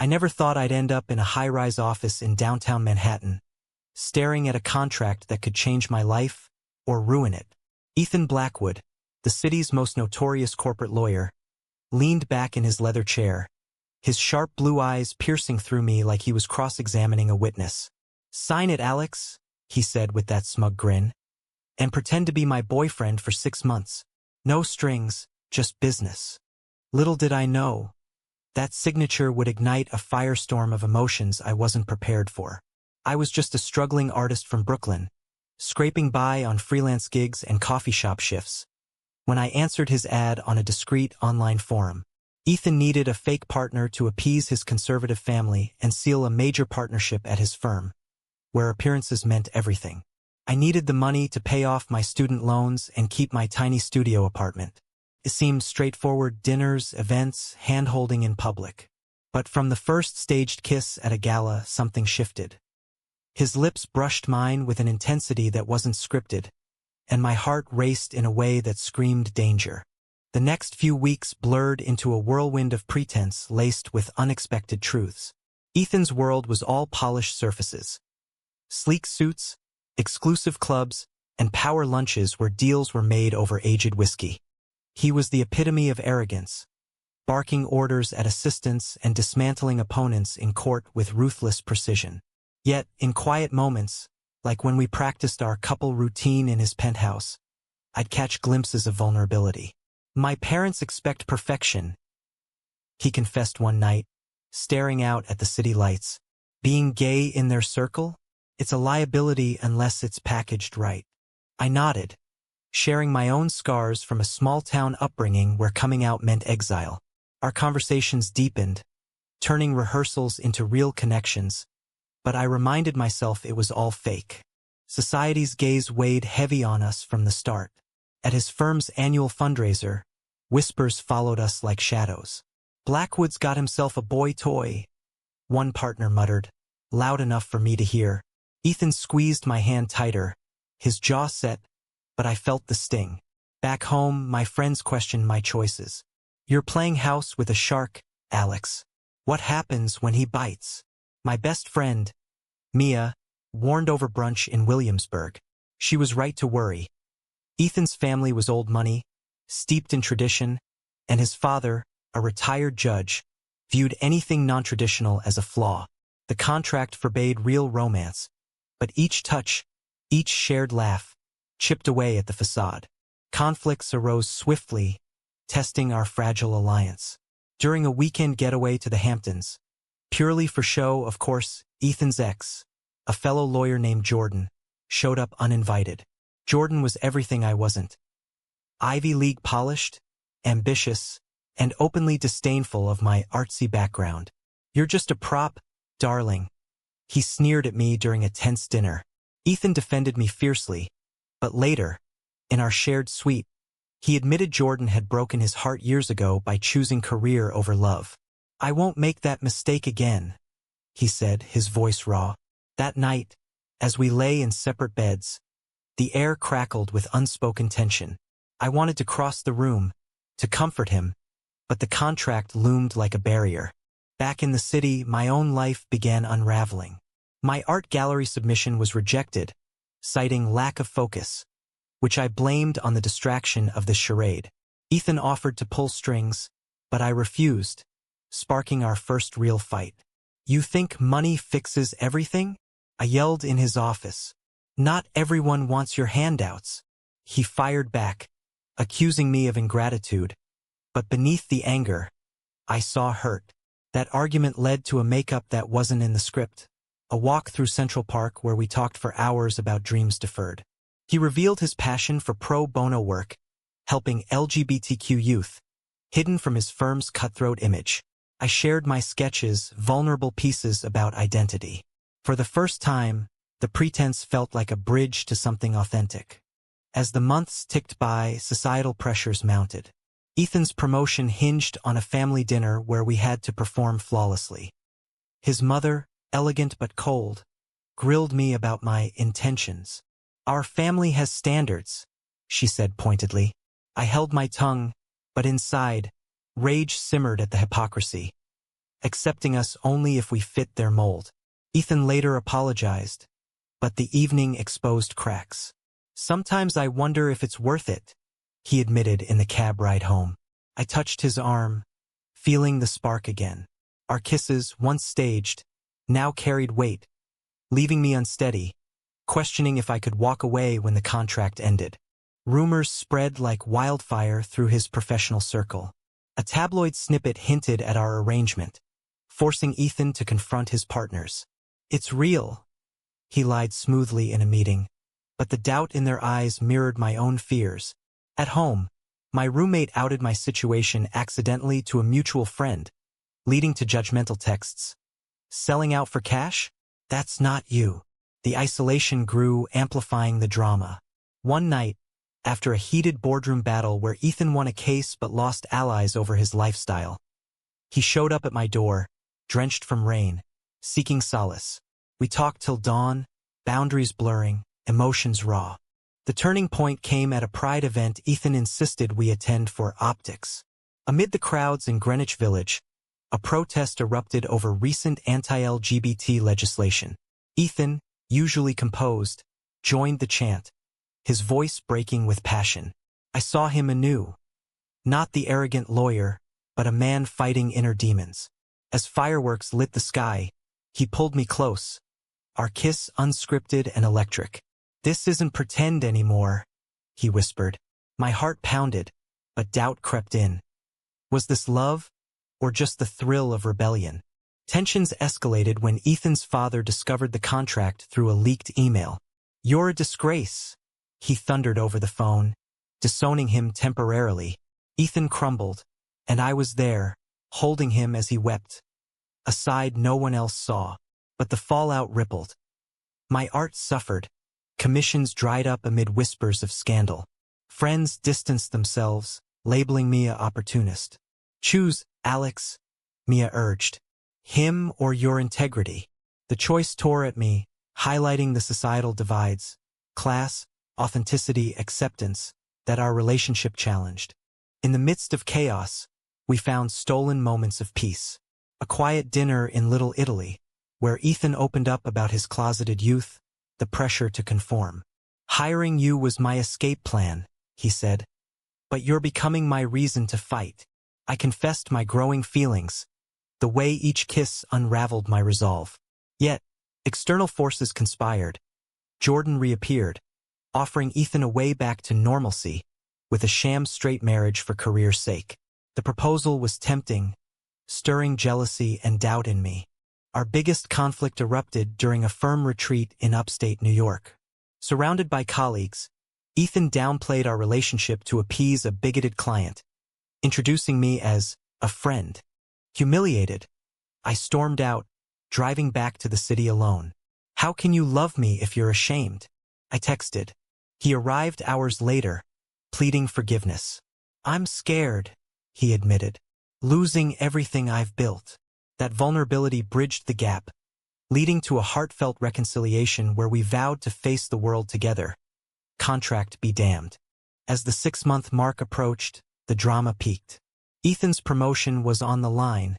I never thought I'd end up in a high-rise office in downtown Manhattan, staring at a contract that could change my life or ruin it. Ethan Blackwood, the city's most notorious corporate lawyer, leaned back in his leather chair, his sharp blue eyes piercing through me like he was cross-examining a witness. "Sign it, Alex," he said with that smug grin, "and pretend to be my boyfriend for 6 months. No strings, just business." Little did I know, that signature would ignite a firestorm of emotions I wasn't prepared for. I was just a struggling artist from Brooklyn, scraping by on freelance gigs and coffee shop shifts, when I answered his ad on a discreet online forum. Ethan needed a fake partner to appease his conservative family and seal a major partnership at his firm, where appearances meant everything. I needed the money to pay off my student loans and keep my tiny studio apartment. It seemed straightforward: dinners, events, hand-holding in public. But from the first staged kiss at a gala, something shifted. His lips brushed mine with an intensity that wasn't scripted, and my heart raced in a way that screamed danger. The next few weeks blurred into a whirlwind of pretense laced with unexpected truths. Ethan's world was all polished surfaces. Sleek suits, exclusive clubs, and power lunches where deals were made over aged whiskey. He was the epitome of arrogance, barking orders at assistants and dismantling opponents in court with ruthless precision. Yet, in quiet moments, like when we practiced our couple routine in his penthouse, I'd catch glimpses of vulnerability. "My parents expect perfection," he confessed one night, staring out at the city lights. "Being gay in their circle? It's a liability unless it's packaged right." I nodded, sharing my own scars from a small-town upbringing where coming out meant exile. Our conversations deepened, turning rehearsals into real connections, but I reminded myself it was all fake. Society's gaze weighed heavy on us from the start. At his firm's annual fundraiser, whispers followed us like shadows. "Blackwood's got himself a boy toy," one partner muttered, loud enough for me to hear. Ethan squeezed my hand tighter, his jaw set, but I felt the sting. Back home, my friends questioned my choices. "You're playing house with a shark, Alex. What happens when he bites?" My best friend, Mia, warned over brunch in Williamsburg. She was right to worry. Ethan's family was old money, steeped in tradition, and his father, a retired judge, viewed anything non-traditional as a flaw. The contract forbade real romance, but each touch, each shared laugh, chipped away at the facade. Conflicts arose swiftly, testing our fragile alliance. During a weekend getaway to the Hamptons, purely for show, of course, Ethan's ex, a fellow lawyer named Jordan, showed up uninvited. Jordan was everything I wasn't. Ivy League polished, ambitious, and openly disdainful of my artsy background. "You're just a prop, darling," he sneered at me during a tense dinner. Ethan defended me fiercely, but later, in our shared suite, he admitted Jordan had broken his heart years ago by choosing career over love. "I won't make that mistake again," he said, his voice raw. That night, as we lay in separate beds, the air crackled with unspoken tension. I wanted to cross the room, to comfort him, but the contract loomed like a barrier. Back in the city, my own life began unraveling. My art gallery submission was rejected, citing lack of focus, which I blamed on the distraction of the charade. Ethan offered to pull strings, but I refused, sparking our first real fight. "You think money fixes everything?" I yelled in his office. "Not everyone wants your handouts," he fired back, accusing me of ingratitude. But beneath the anger, I saw hurt. That argument led to a makeup that wasn't in the script, a walk through Central Park where we talked for hours about dreams deferred. He revealed his passion for pro bono work, helping LGBTQ youth, hidden from his firm's cutthroat image. I shared my sketches, vulnerable pieces about identity. For the first time, the pretense felt like a bridge to something authentic. As the months ticked by, societal pressures mounted. Ethan's promotion hinged on a family dinner where we had to perform flawlessly. His mother, elegant but cold, grilled me about my intentions. "Our family has standards," she said pointedly. I held my tongue, but inside, rage simmered at the hypocrisy. accepting us only if we fit their mold. Ethan later apologized, but the evening exposed cracks. "Sometimes I wonder if it's worth it," he admitted in the cab ride home. I touched his arm, feeling the spark again. Our kisses, once staged, now carried weight, leaving me unsteady, questioning if I could walk away when the contract ended. Rumors spread like wildfire through his professional circle. A tabloid snippet hinted at our arrangement, forcing Ethan to confront his partners. "It's real," he lied smoothly in a meeting, but the doubt in their eyes mirrored my own fears. At home, my roommate outed my situation accidentally to a mutual friend, leading to judgmental texts. "Selling out for cash? That's not you." The isolation grew, amplifying the drama. One night, after a heated boardroom battle where Ethan won a case but lost allies over his lifestyle, he showed up at my door, drenched from rain, seeking solace. We talked till dawn, boundaries blurring, emotions raw. The turning point came at a Pride event Ethan insisted we attend for optics. Amid the crowds in Greenwich Village, a protest erupted over recent anti-LGBT legislation. Ethan, usually composed, joined the chant, his voice breaking with passion. I saw him anew. Not the arrogant lawyer, but a man fighting inner demons. As fireworks lit the sky, he pulled me close, our kiss unscripted and electric. "This isn't pretend anymore," he whispered. My heart pounded, but doubt crept in. Was this love, or just the thrill of rebellion? Tensions escalated when Ethan's father discovered the contract through a leaked email. "You're a disgrace," he thundered over the phone, disowning him temporarily. Ethan crumbled, and I was there, holding him as he wept. A side no one else saw, but the fallout rippled. My art suffered. Commissions dried up amid whispers of scandal. Friends distanced themselves, labeling me an opportunist. "Choose, Alex," Mia urged. "Him or your integrity." The choice tore at me, highlighting the societal divides, class, authenticity, acceptance, that our relationship challenged. In the midst of chaos, we found stolen moments of peace. A quiet dinner in Little Italy, where Ethan opened up about his closeted youth, the pressure to conform. "Hiring you was my escape plan," he said. "But you're becoming my reason to fight." I confessed my growing feelings, the way each kiss unraveled my resolve. Yet, external forces conspired. Jordan reappeared, offering Ethan a way back to normalcy, with a sham straight marriage for career's sake. The proposal was tempting, stirring jealousy and doubt in me. Our biggest conflict erupted during a firm retreat in upstate New York. Surrounded by colleagues, Ethan downplayed our relationship to appease a bigoted client, introducing me as a friend. Humiliated, I stormed out, driving back to the city alone. "How can you love me if you're ashamed?" I texted. He arrived hours later, pleading forgiveness. "I'm scared," he admitted, "losing everything I've built." That vulnerability bridged the gap, leading to a heartfelt reconciliation where we vowed to face the world together. Contract be damned. As the 6-month mark approached, the drama peaked. Ethan's promotion was on the line,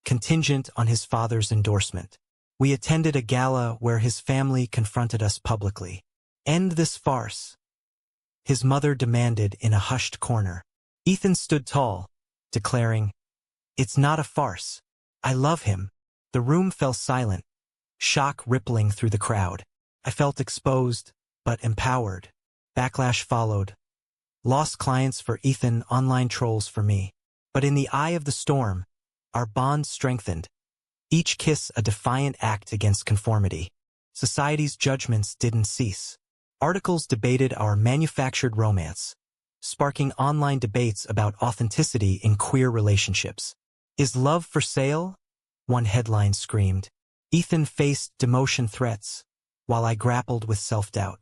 contingent on his father's endorsement. We attended a gala where his family confronted us publicly. "End this farce," his mother demanded in a hushed corner. Ethan stood tall, declaring, "It's not a farce. I love him." The room fell silent, shock rippling through the crowd. I felt exposed, but empowered. Backlash followed. Lost clients for Ethan, online trolls for me. But in the eye of the storm, our bond strengthened. Each kiss a defiant act against conformity. Society's judgments didn't cease. Articles debated our manufactured romance, sparking online debates about authenticity in queer relationships. "Is love for sale?" one headline screamed. Ethan faced demotion threats, while I grappled with self-doubt.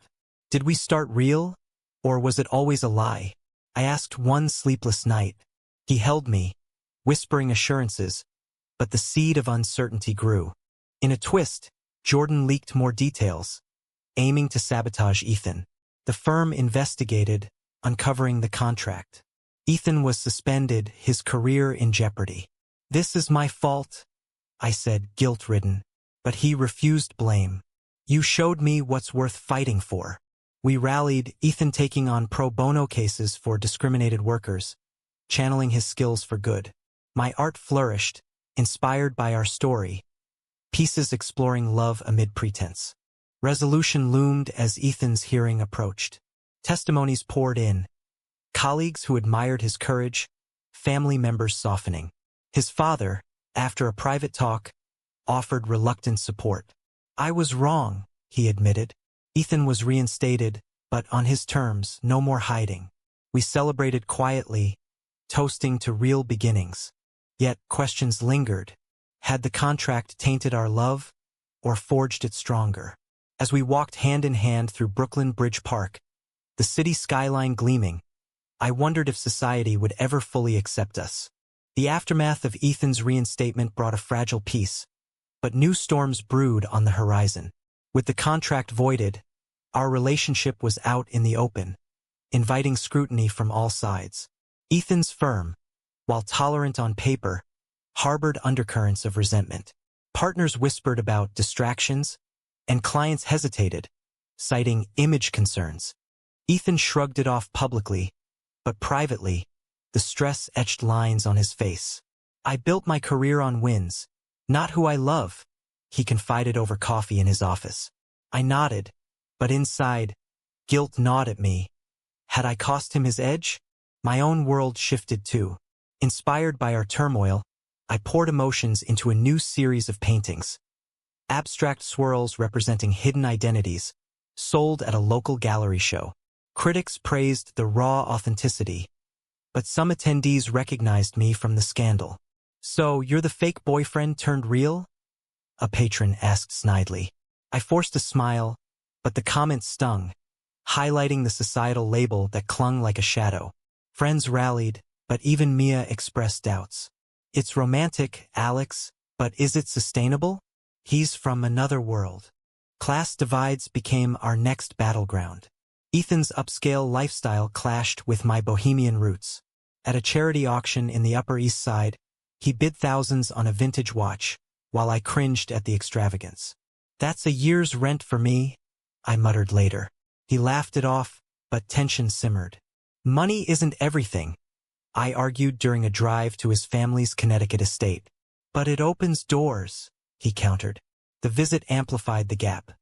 Did we start real, or was it always a lie? I asked one sleepless night. He held me, whispering assurances, but the seed of uncertainty grew. In a twist, Jordan leaked more details, aiming to sabotage Ethan. The firm investigated, uncovering the contract. Ethan was suspended, his career in jeopardy. "This is my fault," I said, guilt-ridden. But he refused blame. You showed me what's worth fighting for. We rallied, Ethan taking on pro bono cases for discriminated workers, channeling his skills for good. My art flourished, inspired by our story, pieces exploring love amid pretense. Resolution loomed as Ethan's hearing approached. Testimonies poured in. Colleagues who admired his courage, family members softening. His father, after a private talk, offered reluctant support. I was wrong, he admitted. Ethan was reinstated, but on his terms, no more hiding. We celebrated quietly, toasting to real beginnings. Yet questions lingered. Had the contract tainted our love, or forged it stronger? As we walked hand in hand through Brooklyn Bridge Park, the city skyline gleaming, I wondered if society would ever fully accept us. The aftermath of Ethan's reinstatement brought a fragile peace, but new storms brewed on the horizon. With the contract voided, our relationship was out in the open, inviting scrutiny from all sides. Ethan's firm, while tolerant on paper, harbored undercurrents of resentment. Partners whispered about distractions, and clients hesitated, citing image concerns. Ethan shrugged it off publicly, but privately, the stress etched lines on his face. I built my career on wins, not who I love, he confided over coffee in his office. I nodded, but inside, guilt gnawed at me. Had I cost him his edge? My own world shifted too. Inspired by our turmoil, I poured emotions into a new series of paintings. Abstract swirls representing hidden identities, sold at a local gallery show. Critics praised the raw authenticity, but some attendees recognized me from the scandal. So, you're the fake boyfriend turned real? A patron asked snidely. I forced a smile, but the comment stung, highlighting the societal label that clung like a shadow. Friends rallied, but even Mia expressed doubts. It's romantic, Alex, but is it sustainable? He's from another world. Class divides became our next battleground. Ethan's upscale lifestyle clashed with my bohemian roots. At a charity auction in the Upper East Side, he bid thousands on a vintage watch, while I cringed at the extravagance. That's a year's rent for me, I muttered later. He laughed it off, but tension simmered. Money isn't everything, I argued during a drive to his family's Connecticut estate. But it opens doors, he countered. The visit amplified the gap.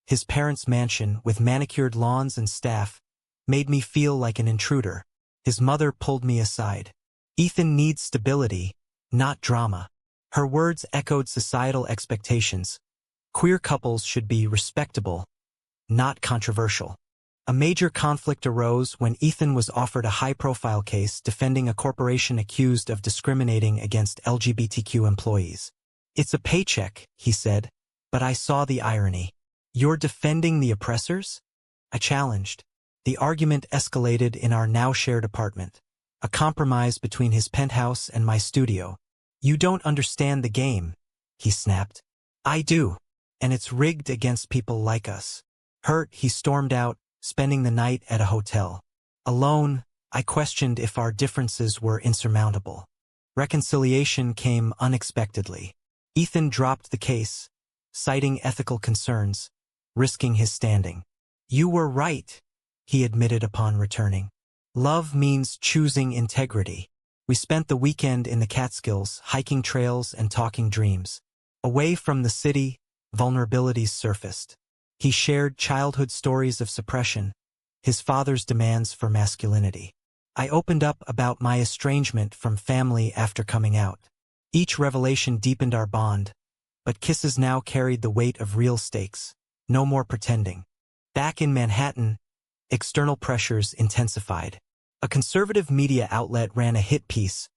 His parents' mansion, with manicured lawns and staff, made me feel like an intruder. His mother pulled me aside. Ethan needs stability, not drama. Her words echoed societal expectations. Queer couples should be respectable, not controversial. A major conflict arose when Ethan was offered a high-profile case defending a corporation accused of discriminating against LGBTQ employees. It's a paycheck, he said, but I saw the irony. You're defending the oppressors? I challenged. The argument escalated in our now-shared apartment, a compromise between his penthouse and my studio. You don't understand the game, he snapped. I do, and it's rigged against people like us. Hurt, he stormed out, spending the night at a hotel. Alone, I questioned if our differences were insurmountable. Reconciliation came unexpectedly. Ethan dropped the case, citing ethical concerns, risking his standing. You were right, he admitted upon returning. Love means choosing integrity. We spent the weekend in the Catskills, hiking trails and talking dreams. Away from the city, vulnerabilities surfaced. He shared childhood stories of suppression, his father's demands for masculinity. I opened up about my estrangement from family after coming out. Each revelation deepened our bond, but kisses now carried the weight of real stakes. No more pretending. Back in Manhattan, external pressures intensified. A conservative media outlet ran a hit piece.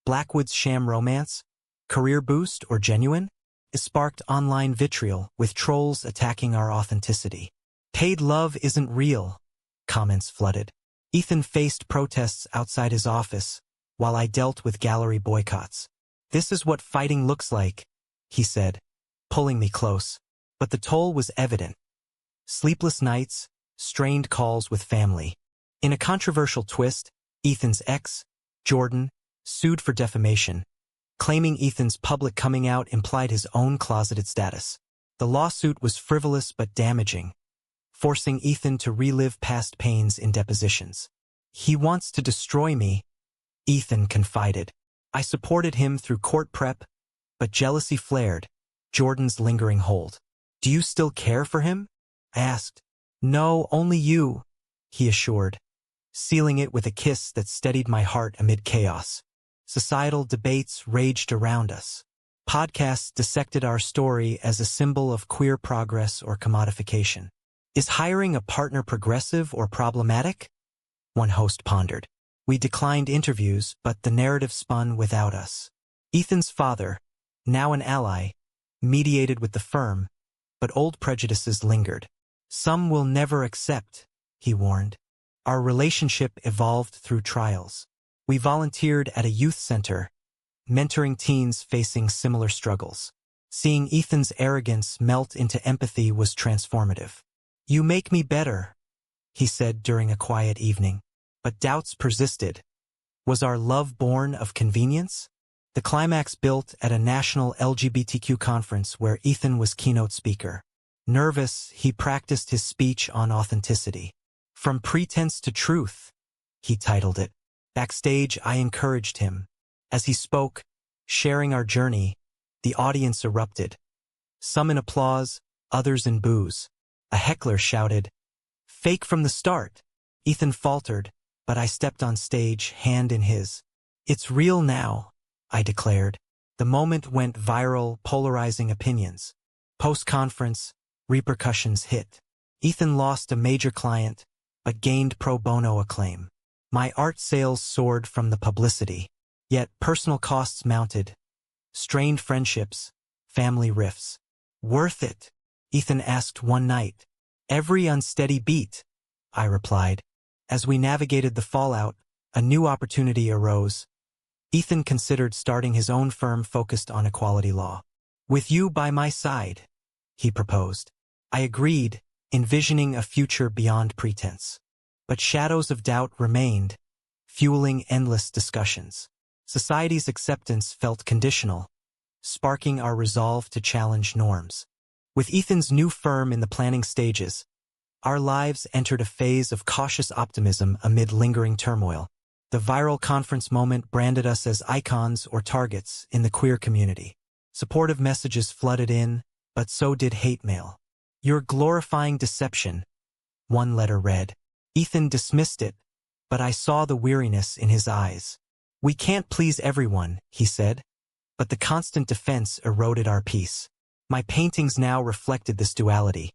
Blackwood's sham romance? Career boost or genuine? It sparked online vitriol, with trolls attacking our authenticity. Paid love isn't real, comments flooded. Ethan faced protests outside his office, while I dealt with gallery boycotts. This is what fighting looks like, he said, pulling me close. But the toll was evident. Sleepless nights, strained calls with family. In a controversial twist, Ethan's ex, Jordan, sued for defamation, claiming Ethan's public coming out implied his own closeted status. The lawsuit was frivolous but damaging, forcing Ethan to relive past pains in depositions. "He wants to destroy me," Ethan confided. "I supported him through court prep, but jealousy flared, Jordan's lingering hold." "Do you still care for him?" I asked. "No, only you," he assured, sealing it with a kiss that steadied my heart amid chaos. Societal debates raged around us. Podcasts dissected our story as a symbol of queer progress or commodification. "Is hiring a partner progressive or problematic?" one host pondered. We declined interviews, but the narrative spun without us. Ethan's father, now an ally, mediated with the firm, but old prejudices lingered. "Some will never accept," he warned. Our relationship evolved through trials. We volunteered at a youth center, mentoring teens facing similar struggles. Seeing Ethan's arrogance melt into empathy was transformative. "You make me better," he said during a quiet evening. But doubts persisted. Was our love born of convenience? The climax built at a national LGBTQ conference where Ethan was keynote speaker. Nervous, he practiced his speech on authenticity. "From Pretense to Truth," he titled it. Backstage, I encouraged him. As he spoke, sharing our journey, the audience erupted. Some in applause, others in boos. A heckler shouted, "Fake from the start." Ethan faltered, but I stepped on stage, hand in his. "It's real now," I declared. The moment went viral, polarizing opinions. Post-conference, repercussions hit. Ethan lost a major client, but gained pro bono acclaim. My art sales soared from the publicity. Yet personal costs mounted. Strained friendships, family rifts. "Worth it?" Ethan asked one night. "Every unsteady beat," I replied. As we navigated the fallout, a new opportunity arose. Ethan considered starting his own firm focused on equality law. "With you by my side," he proposed. I agreed, envisioning a future beyond pretense. But shadows of doubt remained, fueling endless discussions. Society's acceptance felt conditional, sparking our resolve to challenge norms. With Ethan's new firm in the planning stages, our lives entered a phase of cautious optimism amid lingering turmoil. The viral conference moment branded us as icons or targets in the queer community. Supportive messages flooded in, but so did hate mail. "You're glorifying deception," one letter read. Ethan dismissed it, but I saw the weariness in his eyes. "We can't please everyone," he said, but the constant defense eroded our peace. My paintings now reflected this duality.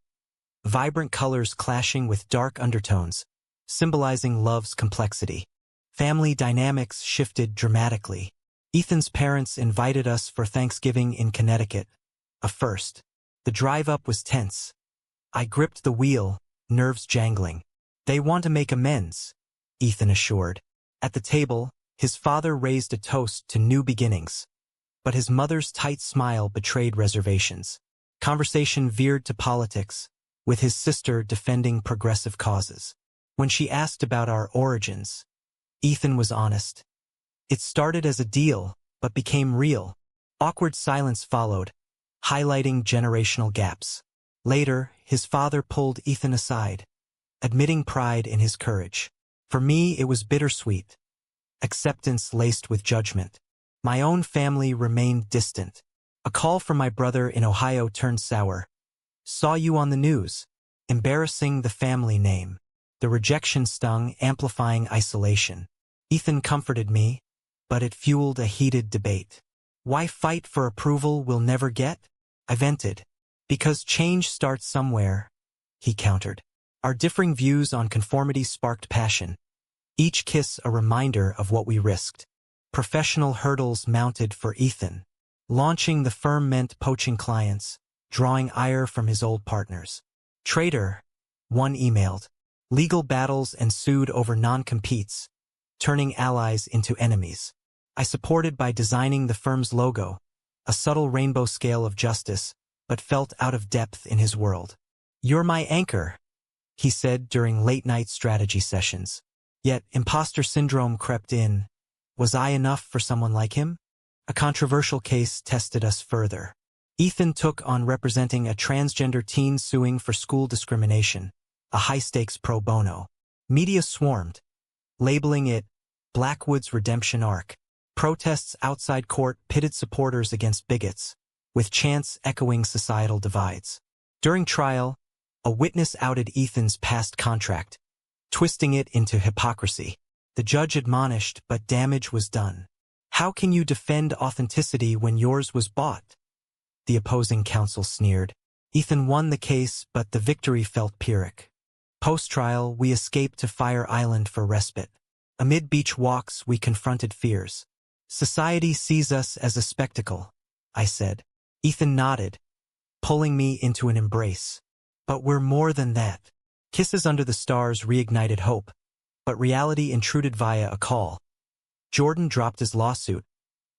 Vibrant colors clashing with dark undertones, symbolizing love's complexity. Family dynamics shifted dramatically. Ethan's parents invited us for Thanksgiving in Connecticut, a first. The drive-up was tense. I gripped the wheel, nerves jangling. "They want to make amends," Ethan assured. At the table, his father raised a toast to new beginnings, but his mother's tight smile betrayed reservations. Conversation veered to politics, with his sister defending progressive causes. When she asked about our origins, Ethan was honest. "It started as a deal, but became real." Awkward silence followed, highlighting generational gaps. Later, his father pulled Ethan aside, admitting pride in his courage. For me, it was bittersweet, acceptance laced with judgment. My own family remained distant. A call from my brother in Ohio turned sour. "Saw you on the news," embarrassing the family name. The rejection stung, amplifying isolation. Ethan comforted me, but it fueled a heated debate. "Why fight for approval we'll never get?" I vented. "Because change starts somewhere," he countered. Our differing views on conformity sparked passion, each kiss a reminder of what we risked. Professional hurdles mounted for Ethan. Launching the firm meant poaching clients, drawing ire from his old partners. "Traitor," one emailed. Legal battles ensued over non-competes, turning allies into enemies. I supported by designing the firm's logo, a subtle rainbow scale of justice, but felt out of depth in his world. "You're my anchor," he said during late-night strategy sessions. Yet imposter syndrome crept in. Was I enough for someone like him? A controversial case tested us further. Ethan took on representing a transgender teen suing for school discrimination, a high-stakes pro bono. Media swarmed, labeling it Blackwood's redemption arc. Protests outside court pitted supporters against bigots, with chants echoing societal divides. During trial, a witness outed Ethan's past contract, twisting it into hypocrisy. The judge admonished, but damage was done. How can you defend authenticity when yours was bought? The opposing counsel sneered. Ethan won the case, but the victory felt Pyrrhic. Post-trial, we escaped to Fire Island for respite. Amid beach walks, we confronted fears. Society sees us as a spectacle, I said. Ethan nodded, pulling me into an embrace. But we're more than that. Kisses under the stars reignited hope, but reality intruded via a call. Jordan dropped his lawsuit,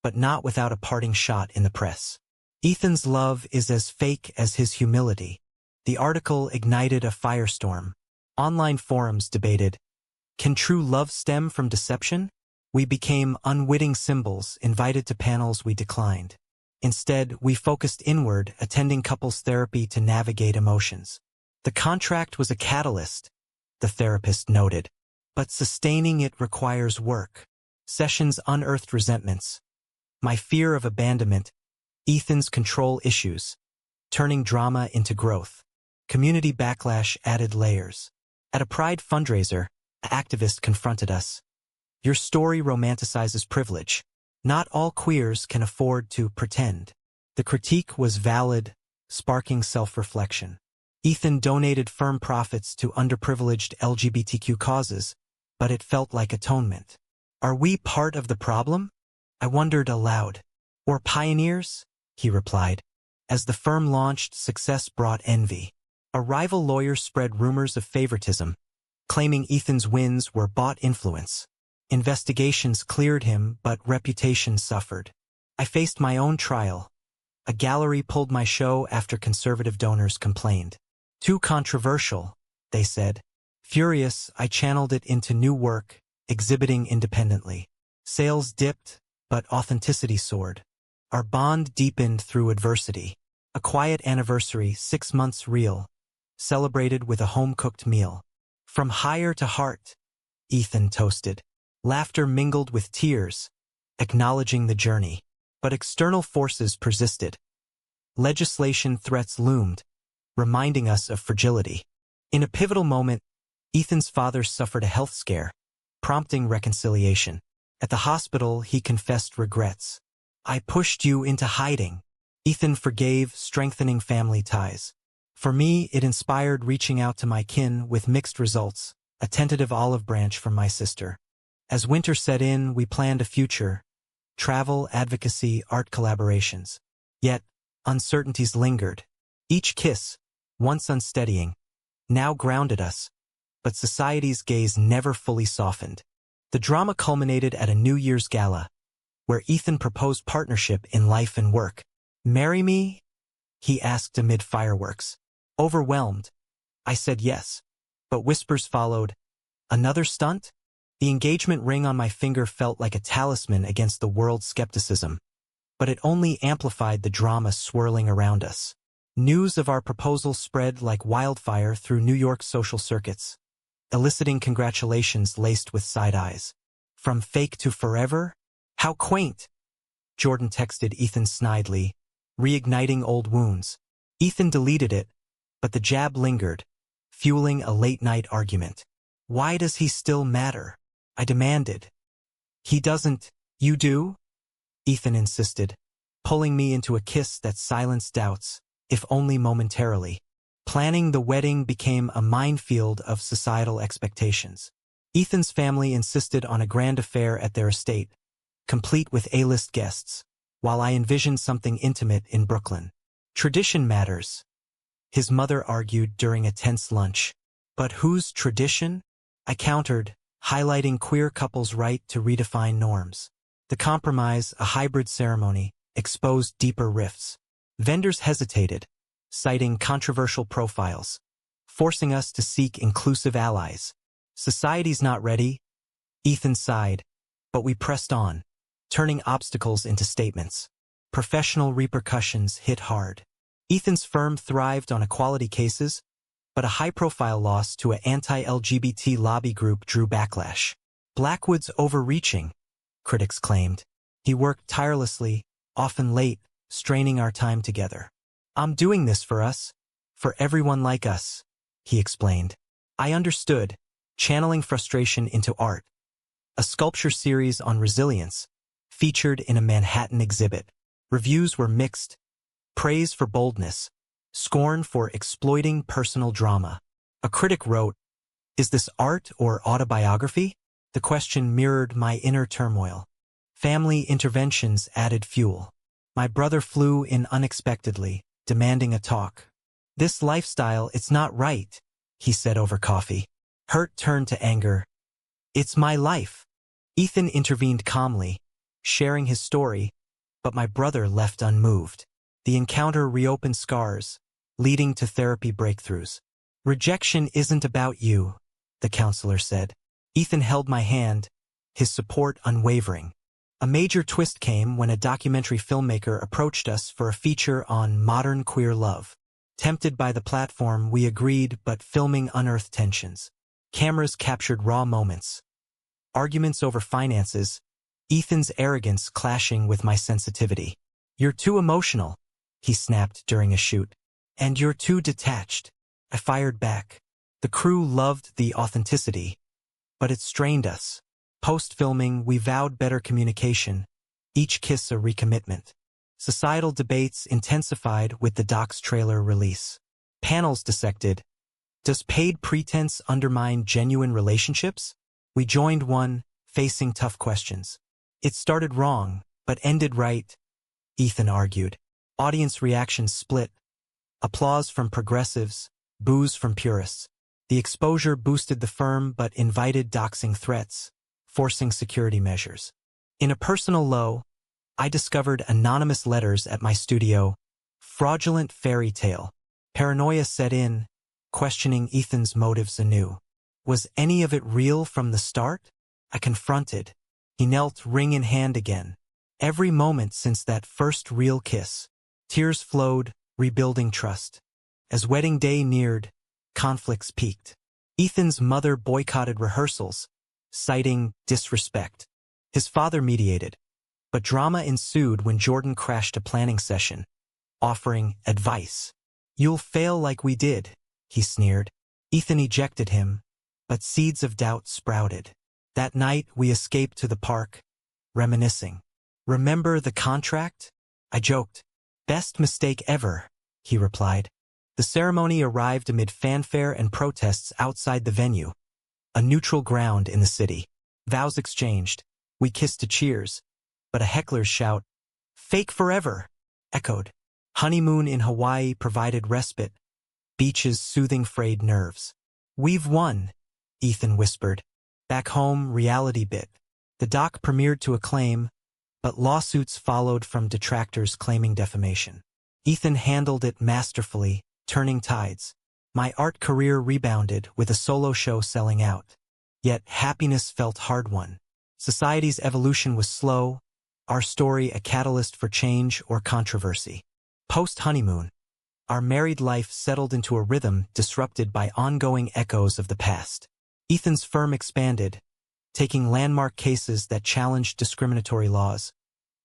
but not without a parting shot in the press. Ethan's love is as fake as his humility. The article ignited a firestorm. Online forums debated, can true love stem from deception? We became unwitting symbols invited to panels we declined. Instead, we focused inward, attending couples therapy to navigate emotions. The contract was a catalyst, the therapist noted, but sustaining it requires work. Sessions unearthed resentments, my fear of abandonment, Ethan's control issues, turning drama into growth. Community backlash added layers. At a Pride fundraiser, an activist confronted us. Your story romanticizes privilege. Not all queers can afford to pretend. The critique was valid, sparking self-reflection. Ethan donated firm profits to underprivileged LGBTQ causes, but it felt like atonement. Are we part of the problem? I wondered aloud. Or pioneers? He replied. As the firm launched, success brought envy. A rival lawyer spread rumors of favoritism, claiming Ethan's wins were bought influence. Investigations cleared him, but reputation suffered. I faced my own trial. A gallery pulled my show after conservative donors complained. Too controversial, they said. Furious, I channeled it into new work, exhibiting independently. Sales dipped, but authenticity soared. Our bond deepened through adversity. A quiet anniversary, 6 months real, celebrated with a home-cooked meal. From higher to heart, Ethan toasted. Laughter mingled with tears, acknowledging the journey. But external forces persisted. Legislation threats loomed, reminding us of fragility. In a pivotal moment, Ethan's father suffered a health scare, prompting reconciliation. At the hospital, he confessed regrets. I pushed you into hiding. Ethan forgave, strengthening family ties. For me, it inspired reaching out to my kin with mixed results, a tentative olive branch from my sister. As winter set in, we planned a future, travel, advocacy, art collaborations. Yet, uncertainties lingered. Each kiss, once unsteadying, now grounded us, but society's gaze never fully softened. The drama culminated at a New Year's gala, where Ethan proposed partnership in life and work. Marry me? He asked amid fireworks. Overwhelmed, I said yes, but whispers followed. Another stunt? The engagement ring on my finger felt like a talisman against the world's skepticism, but it only amplified the drama swirling around us. News of our proposal spread like wildfire through New York's social circuits, eliciting congratulations laced with side eyes. From fake to forever? How quaint! Jordan texted Ethan snidely, reigniting old wounds. Ethan deleted it, but the jab lingered, fueling a late-night argument. Why does he still matter? I demanded. He doesn't. You do? Ethan insisted, pulling me into a kiss that silenced doubts, if only momentarily. Planning the wedding became a minefield of societal expectations. Ethan's family insisted on a grand affair at their estate, complete with A-list guests, while I envisioned something intimate in Brooklyn. Tradition matters, his mother argued during a tense lunch. But whose tradition? I countered, highlighting queer couples' right to redefine norms. The compromise, a hybrid ceremony, exposed deeper rifts. Vendors hesitated, citing controversial profiles, forcing us to seek inclusive allies. Society's not ready, Ethan sighed, but we pressed on. turning obstacles into statements. Professional repercussions hit hard. Ethan's firm thrived on equality cases, but a high-profile loss to an anti-LGBT lobby group drew backlash. Blackwood's overreaching, critics claimed. He worked tirelessly, often late, straining our time together. "I'm doing this for us, for everyone like us," he explained. I understood, channeling frustration into art. A sculpture series on resilience, featured in a Manhattan exhibit. Reviews were mixed. Praise for boldness, scorn for exploiting personal drama. A critic wrote, "Is this art or autobiography?" The question mirrored my inner turmoil. Family interventions added fuel. My brother flew in unexpectedly, demanding a talk. "This lifestyle, it's not right," he said over coffee. Hurt turned to anger. "It's my life." Ethan intervened calmly, sharing his story, but my brother left unmoved. The encounter reopened scars, leading to therapy breakthroughs. "Rejection isn't about you," the counselor said. Ethan held my hand, his support unwavering. A major twist came when a documentary filmmaker approached us for a feature on modern queer love. Tempted by the platform, we agreed, but filming unearthed tensions. Cameras captured raw moments. Arguments over finances, Ethan's arrogance clashing with my sensitivity. "You're too emotional," he snapped during a shoot. "And you're too detached," I fired back. The crew loved the authenticity, but it strained us. Post-filming, we vowed better communication, each kiss a recommitment. Societal debates intensified with the doc's trailer release. Panels dissected. Does paid pretense undermine genuine relationships? We joined one, facing tough questions. "It started wrong, but ended right," Ethan argued. Audience reactions split. Applause from progressives, boos from purists. The exposure boosted the firm but invited doxing threats, forcing security measures. In a personal low, I discovered anonymous letters at my studio. Fraudulent fairy tale. Paranoia set in, questioning Ethan's motives anew. Was any of it real from the start? I confronted. He knelt, ring in hand again. Every moment since that first real kiss. Tears flowed, rebuilding trust. As wedding day neared, conflicts peaked. Ethan's mother boycotted rehearsals, citing disrespect. His father mediated, but drama ensued when Jordan crashed a planning session, offering advice. "You'll fail like we did," he sneered. Ethan ejected him, but seeds of doubt sprouted. That night, we escaped to the park, reminiscing. "Remember the contract?" I joked. "Best mistake ever," he replied. The ceremony arrived amid fanfare and protests outside the venue, a neutral ground in the city. Vows exchanged. We kissed to cheers, but a heckler's shout, "Fake forever," echoed. Honeymoon in Hawaii provided respite, beaches soothing frayed nerves. "We've won," Ethan whispered. Back home, reality bit. The doc premiered to acclaim, but lawsuits followed from detractors claiming defamation. Ethan handled it masterfully, turning tides. My art career rebounded with a solo show selling out. Yet happiness felt hard-won. Society's evolution was slow, our story a catalyst for change or controversy. Post-honeymoon, our married life settled into a rhythm disrupted by ongoing echoes of the past. Ethan's firm expanded, taking landmark cases that challenged discriminatory laws,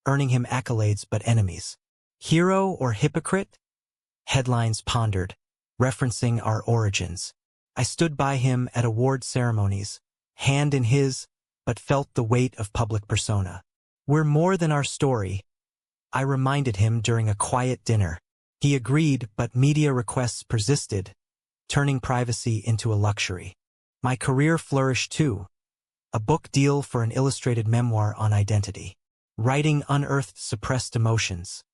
earning him accolades but enemies. Hero or hypocrite? Headlines pondered, referencing our origins. I stood by him at award ceremonies, hand in his, but felt the weight of public persona. "We're more than our story," I reminded him during a quiet dinner. He agreed, but media requests persisted, turning privacy into a luxury. My career flourished too. A book deal for an illustrated memoir on identity. Writing unearthed suppressed emotions.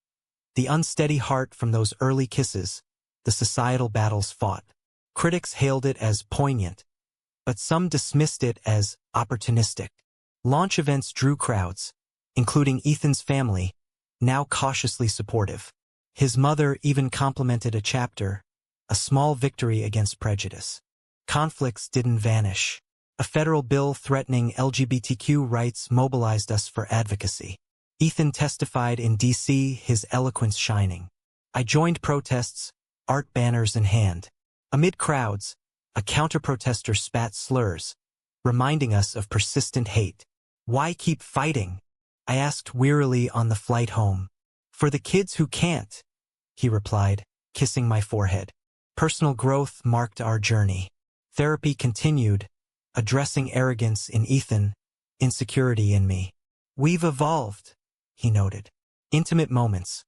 The unsteady heart from those early kisses, the societal battles fought. Critics hailed it as poignant, but some dismissed it as opportunistic. Launch events drew crowds, including Ethan's family, now cautiously supportive. His mother even complimented a chapter, a small victory against prejudice. Conflicts didn't vanish. A federal bill threatening LGBTQ rights mobilized us for advocacy. Ethan testified in D.C., his eloquence shining. I joined protests, art banners in hand. Amid crowds, a counter-protester spat slurs, reminding us of persistent hate. Why keep fighting? I asked wearily on the flight home. For the kids who can't, he replied, kissing my forehead. Personal growth marked our journey. Therapy continued, addressing arrogance in Ethan, insecurity in me. We've evolved, he noted. Intimate moments,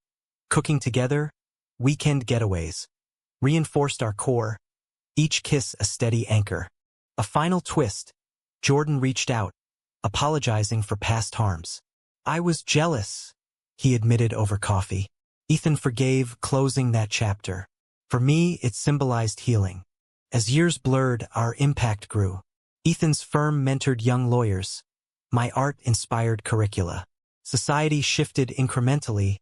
cooking together, weekend getaways, reinforced our core, each kiss a steady anchor. A final twist, Jordan reached out, apologizing for past harms. I was jealous, he admitted over coffee. Ethan forgave, closing that chapter. For me, it symbolized healing. As years blurred, our impact grew. Ethan's firm mentored young lawyers. My art inspired curricula. Society shifted incrementally,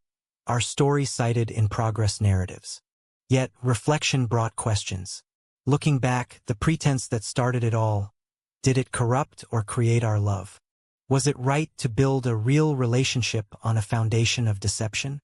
our story cited in progress narratives. Yet, reflection brought questions. Looking back, the pretense that started it all, did it corrupt or create our love? Was it right to build a real relationship on a foundation of deception?